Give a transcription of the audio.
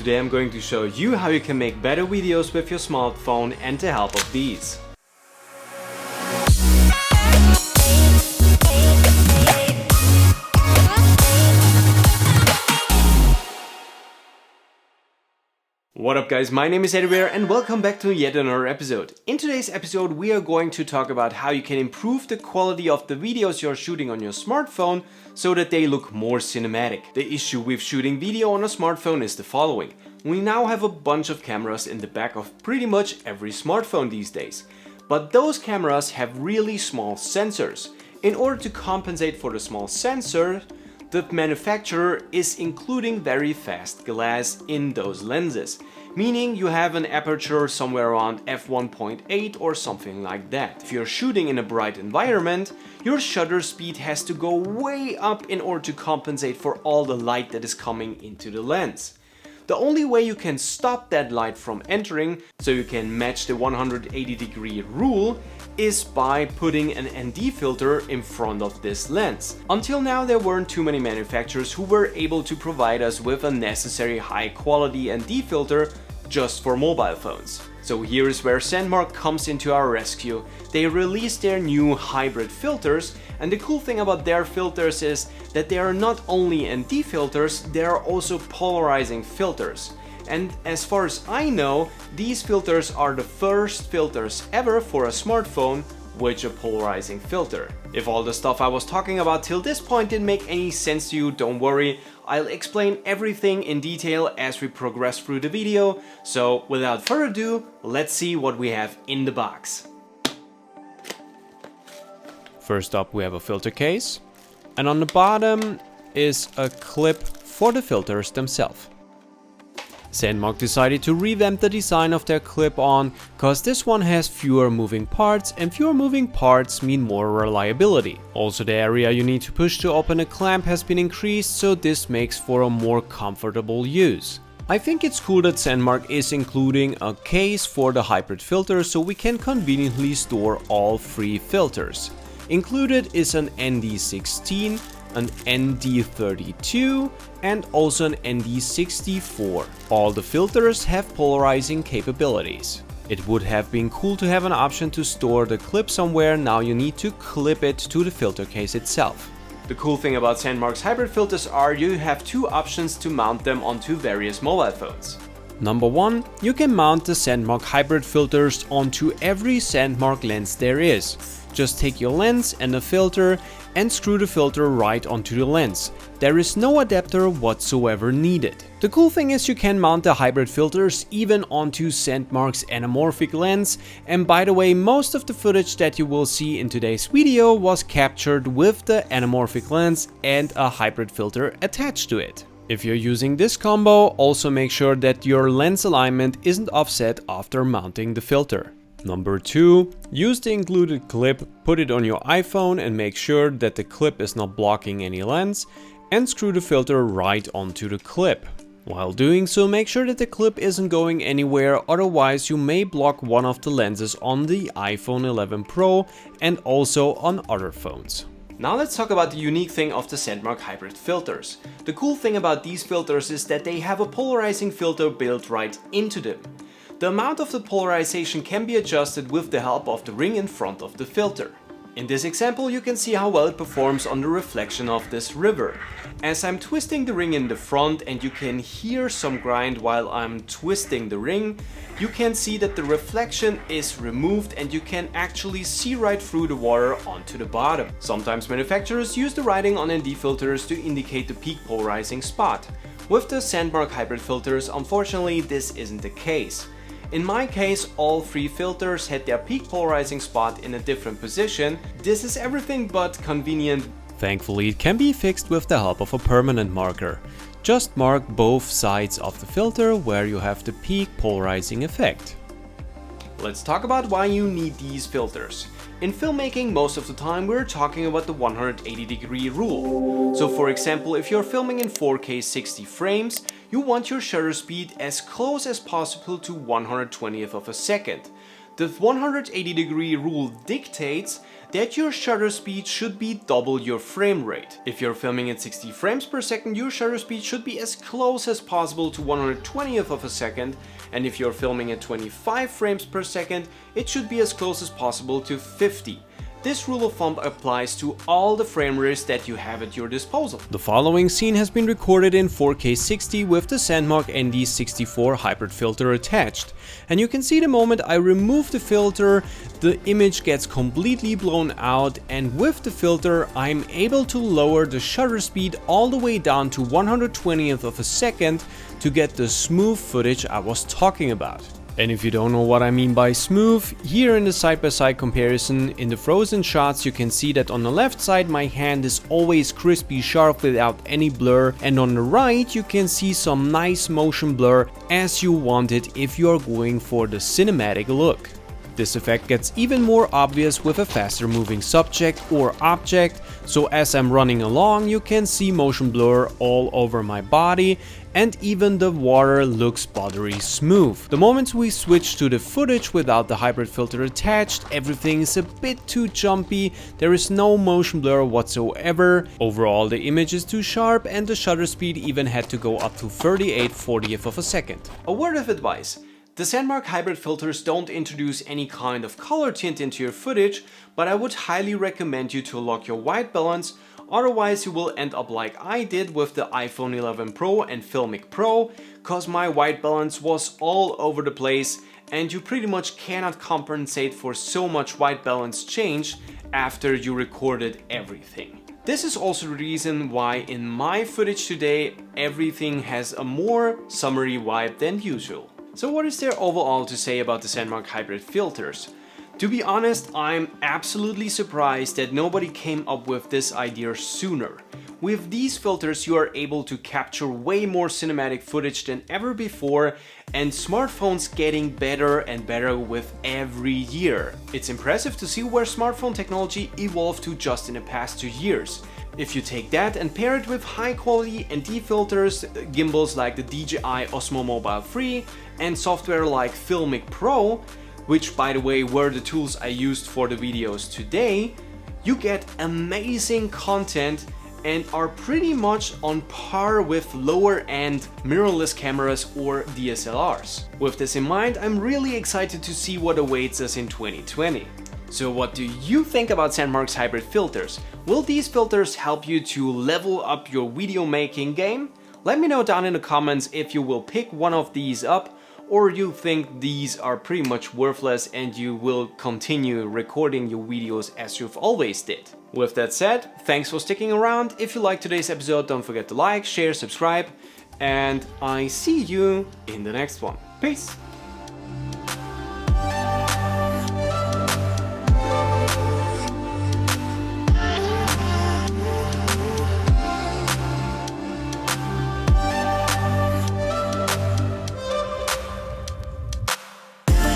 Today I'm going to show you how you can make better videos with your smartphone and the help of these. What up guys, my name is Edward and welcome back to yet another episode. In today's episode we are going to talk about how you can improve the quality of the videos you're shooting on your smartphone so that they look more cinematic. The issue with shooting video on a smartphone is the following. We now have a bunch of cameras in the back of pretty much every smartphone these days. But those cameras have really small sensors. In order to compensate for the small sensor, the manufacturer is including very fast glass in those lenses, meaning you have an aperture somewhere around f1.8 or something like that. If you're shooting in a bright environment, your shutter speed has to go way up in order to compensate for all the light that is coming into the lens. The only way you can stop that light from entering, so you can match the 180-degree rule, is by putting an ND filter in front of this lens. Until now there weren't too many manufacturers who were able to provide us with a necessary high quality ND filter just for mobile phones. So here is where Sandmarc comes into our rescue. They released their new hybrid filters, and the cool thing about their filters is that they are not only ND filters, they are also polarizing filters. And as far as I know, these filters are the first filters ever for a smartphone with a polarizing filter. If all the stuff I was talking about till this point didn't make any sense to you, don't worry. I'll explain everything in detail as we progress through the video. So without further ado, let's see what we have in the box. First up we have a filter case, and on the bottom is a clip for the filters themselves. Sandmarc decided to revamp the design of their clip-on, cause this one has fewer moving parts, and fewer moving parts mean more reliability. Also the area you need to push to open a clamp has been increased, so this makes for a more comfortable use. I think it's cool that Sandmarc is including a case for the hybrid filter so we can conveniently store all three filters. Included is an ND16, an ND32 and also an ND64. All the filters have polarizing capabilities. It would have been cool to have an option to store the clip somewhere, now you need to clip it to the filter case itself. The cool thing about Sandmarc's hybrid filters are you have two options to mount them onto various mobile phones. Number one, you can mount the Sandmarc hybrid filters onto every Sandmarc lens there is. Just take your lens and a filter and screw the filter right onto the lens. There is no adapter whatsoever needed. The cool thing is you can mount the hybrid filters even onto Sandmarc's anamorphic lens, and by the way, most of the footage that you will see in today's video was captured with the anamorphic lens and a hybrid filter attached to it. If you're using this combo, also make sure that your lens alignment isn't offset after mounting the filter. Number 2. Use the included clip, put it on your iPhone and make sure that the clip is not blocking any lens, and screw the filter right onto the clip. While doing so, make sure that the clip isn't going anywhere, otherwise you may block one of the lenses on the iPhone 11 Pro and also on other phones. Now let's talk about the unique thing of the Sandmarc hybrid filters. The cool thing about these filters is that they have a polarizing filter built right into them. The amount of the polarization can be adjusted with the help of the ring in front of the filter. In this example you can see how well it performs on the reflection of this river. As I'm twisting the ring in the front and you can hear some grind while I'm twisting the ring, you can see that the reflection is removed and you can actually see right through the water onto the bottom. Sometimes manufacturers use the writing on ND filters to indicate the peak polarizing spot. With the Sandmarc hybrid filters, unfortunately this isn't the case. In my case, all three filters had their peak polarizing spot in a different position. This is everything but convenient. Thankfully, it can be fixed with the help of a permanent marker. Just mark both sides of the filter where you have the peak polarizing effect. Let's talk about why you need these filters. In filmmaking, most of the time we're talking about the 180-degree rule. So for example, if you're filming in 4K 60 frames, you want your shutter speed as close as possible to 1/120th of a second. The 180-degree rule dictates that your shutter speed should be double your frame rate. If you're filming at 60 frames per second, your shutter speed should be as close as possible to 1/20th of a second, and if you're filming at 25 frames per second, it should be as close as possible to 50. This rule of thumb applies to all the frame rates that you have at your disposal. The following scene has been recorded in 4K 60 with the Sandmarc ND64 Hybrid Filter attached. And you can see the moment I remove the filter, the image gets completely blown out, and with the filter I'm able to lower the shutter speed all the way down to 1/20th of a second to get the smooth footage I was talking about. And if you don't know what I mean by smooth, here in the side-by-side comparison in the frozen shots you can see that on the left side my hand is always crispy sharp without any blur, and on the right you can see some nice motion blur as you want it if you are going for the cinematic look. This effect gets even more obvious with a faster moving subject or object, so as I'm running along you can see motion blur all over my body, and even the water looks buttery smooth. The moment we switch to the footage without the hybrid filter attached, everything is a bit too jumpy, there is no motion blur whatsoever. Overall the image is too sharp and the shutter speed even had to go up to 38/40th of a second. A word of advice. The Sandmarc hybrid filters don't introduce any kind of color tint into your footage, but I would highly recommend you to lock your white balance, otherwise you will end up like I did with the iPhone 11 Pro and Filmic Pro, cause my white balance was all over the place and you pretty much cannot compensate for so much white balance change after you recorded everything. This is also the reason why in my footage today everything has a more summery vibe than usual. So what is there overall to say about the Sandmarc hybrid filters? To be honest, I'm absolutely surprised that nobody came up with this idea sooner. With these filters you are able to capture way more cinematic footage than ever before, and smartphones getting better and better with every year. It's impressive to see where smartphone technology evolved to just in the past 2 years. If you take that and pair it with high quality ND filters, gimbals like the DJI Osmo Mobile 3 and software like Filmic Pro, which by the way were the tools I used for the videos today, you get amazing content and are pretty much on par with lower end mirrorless cameras or DSLRs. With this in mind, I'm really excited to see what awaits us in 2020. So what do you think about Sandmarc's hybrid filters? Will these filters help you to level up your video making game? Let me know down in the comments if you will pick one of these up, or you think these are pretty much worthless and you will continue recording your videos as you've always did. With that said, thanks for sticking around. If you liked today's episode, don't forget to like, share, subscribe, and I see you in the next one. Peace!